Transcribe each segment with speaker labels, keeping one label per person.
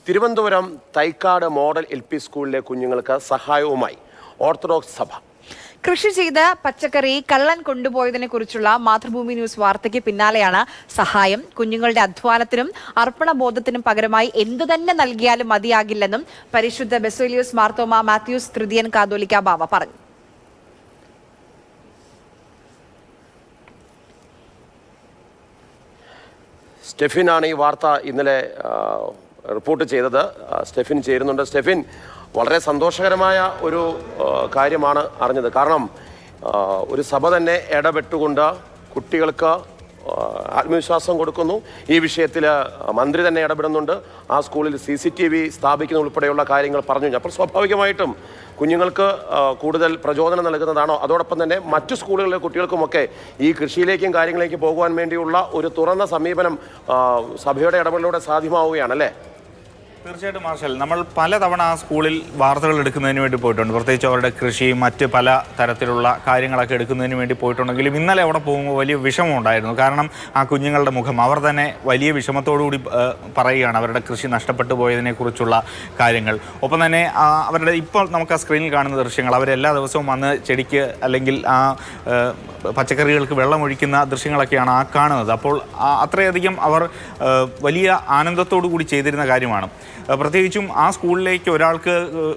Speaker 1: Thiruvananthapuram Thycaud model LP സ്കൂളിലെ കുഞ്ഞുങ്ങൾക്ക് സഹായവുമായി ഓർത്തഡോക്സ് സഭ.
Speaker 2: കൃഷി ചെയ്ത് പച്ചക്കറി കള്ളൻ കൊണ്ടുപോയതിനെ കുറിച്ചുള്ള മാതൃഭൂമി ന്യൂസ് വാർത്തയ്ക്ക് പിന്നാലെയാണ് സഹായം. കുഞ്ഞുങ്ങളുടെ അധ്വാനത്തിനും അർപ്പണബോധത്തിനും പകരമായി എന്തു തന്നെ നൽകിയാലും മതിയാകില്ലെന്നും പരിശുദ്ധ ബസേലിയോസ് മാർത്തോമ മാത്യൂസ് തൃതീയൻ കാതോലിക്ക ബാവ പറഞ്ഞു.
Speaker 1: സ്റ്റെഫിനാണ് ഈ വാർത്ത ഇന്നലെ റിപ്പോർട്ട് ചെയ്തത്. സ്റ്റെഫിൻ ചേരുന്നുണ്ട്. സ്റ്റെഫിൻ, വളരെ സന്തോഷകരമായ ഒരു കാര്യമാണ് അറിഞ്ഞത്. കാരണം ഒരു സഭ തന്നെ ഇടപെട്ടുകൊണ്ട് കുട്ടികൾക്ക് ആത്മവിശ്വാസം കൊടുക്കുന്നു. ഈ വിഷയത്തിൽ മന്ത്രി തന്നെ ഇടപെടുന്നുണ്ട്. ആ സ്കൂളിൽ CCTV സ്ഥാപിക്കുന്ന ഉൾപ്പെടെയുള്ള കാര്യങ്ങൾ പറഞ്ഞു. അപ്പോൾ സ്വാഭാവികമായിട്ടും കുഞ്ഞുങ്ങൾക്ക് കൂടുതൽ പ്രചോദനം നൽകുന്നതാണോ? അതോടൊപ്പം തന്നെ മറ്റു സ്കൂളുകളിലെ കുട്ടികൾക്കുമൊക്കെ ഈ കൃഷിയിലേക്കും കാര്യങ്ങളിലേക്കും പോകുവാൻ വേണ്ടിയുള്ള ഒരു തുറന്ന സമീപനം സഭയുടെ ഇടപെടലിലൂടെ സാധ്യമാവുകയാണല്ലേ?
Speaker 3: തീർച്ചയായിട്ടും മാർഷൽ, നമ്മൾ പലതവണ ആ സ്കൂളിൽ വാർത്തകൾ എടുക്കുന്നതിന് വേണ്ടി പോയിട്ടുണ്ട്. പ്രത്യേകിച്ച് അവരുടെ കൃഷിയും മറ്റ് പല തരത്തിലുള്ള കാര്യങ്ങളൊക്കെ എടുക്കുന്നതിന് വേണ്ടി പോയിട്ടുണ്ടെങ്കിലും ഇന്നലെ അവിടെ പോകുമ്പോൾ വലിയ വിഷമം ഉണ്ടായിരുന്നു. കാരണം ആ കുഞ്ഞുങ്ങളുടെ മുഖം അവർ തന്നെ വലിയ വിഷമത്തോടുകൂടി പറയുകയാണ് അവരുടെ കൃഷി നഷ്ടപ്പെട്ടു പോയതിനെക്കുറിച്ചുള്ള കാര്യങ്ങൾ. ഒപ്പം തന്നെ അവരുടെ ഇപ്പോൾ നമുക്ക് ആ സ്ക്രീനിൽ കാണുന്ന ദൃശ്യങ്ങൾ, അവരെല്ലാ ദിവസവും വന്ന് ചെടിക്ക് അല്ലെങ്കിൽ ആ പച്ചക്കറികൾക്ക് വെള്ളമൊഴിക്കുന്ന ദൃശ്യങ്ങളൊക്കെയാണ് ആ കാണുന്നത്. അപ്പോൾ അത്രയധികം അവർ വലിയ ആനന്ദത്തോടു കൂടി ചെയ്തിരുന്ന കാര്യമാണ്. പ്രത്യേകിച്ചും ആ സ്കൂളിലേക്ക് ഒരാൾക്ക്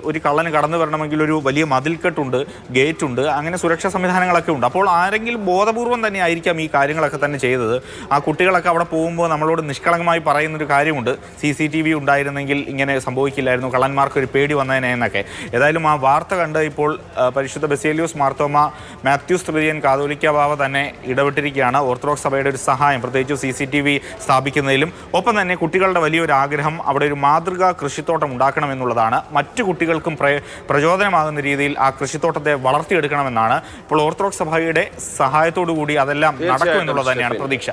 Speaker 3: ഒരു കള്ളന് കടന്നു വരണമെങ്കിൽ ഒരു വലിയ മതിൽക്കെട്ടുണ്ട്, ഗേറ്റുണ്ട്, അങ്ങനെ സുരക്ഷാ സംവിധാനങ്ങളൊക്കെ ഉണ്ട്. അപ്പോൾ ആരെങ്കിലും ബോധപൂർവം തന്നെ ആയിരിക്കാം ഈ കാര്യങ്ങളൊക്കെ തന്നെ ചെയ്തത്. ആ കുട്ടികളൊക്കെ അവിടെ പോകുമ്പോൾ നമ്മളോട് നിഷ്കളങ്കമായി പറയുന്നൊരു കാര്യമുണ്ട്, CCTV ഉണ്ടായിരുന്നെങ്കിൽ ഇങ്ങനെ സംഭവിക്കില്ലായിരുന്നു, കള്ളന്മാർക്കൊരു പേടി വന്നതിനെ എന്നൊക്കെ. ഏതായാലും ആ വാർത്ത കണ്ട് ഇപ്പോൾ പരിശുദ്ധ ബസേലിയോസ് മാർത്തോമ മാത്യൂസ് തൃതീയൻ കാതോലിക്ക ബാവ തന്നെ ഇടപെട്ടിരിക്കുകയാണ്. ഓർത്തഡോക്സ് സഭയുടെ ഒരു സഹായം, പ്രത്യേകിച്ച് CCTV സ്ഥാപിക്കുന്നതിലും ഒപ്പം തന്നെ കുട്ടികളുടെ വലിയൊരു ആഗ്രഹം അവിടെ ഒരു മാതൃക കൃഷിത്തോട്ടം ഉണ്ടാക്കണമെന്നുള്ളതാണ്. മറ്റു കുട്ടികൾക്കും പ്രചോദനമാകുന്ന രീതിയിൽ ആ കൃഷിത്തോട്ടത്തെ വളർത്തിയെടുക്കണമെന്നാണ്. ഇപ്പോൾ ഓർത്തഡോക്സ് സഭയുടെ സഹായത്തോടു കൂടി അതെല്ലാം നടക്കുമെന്നുള്ളത് തന്നെയാണ് പ്രതീക്ഷ.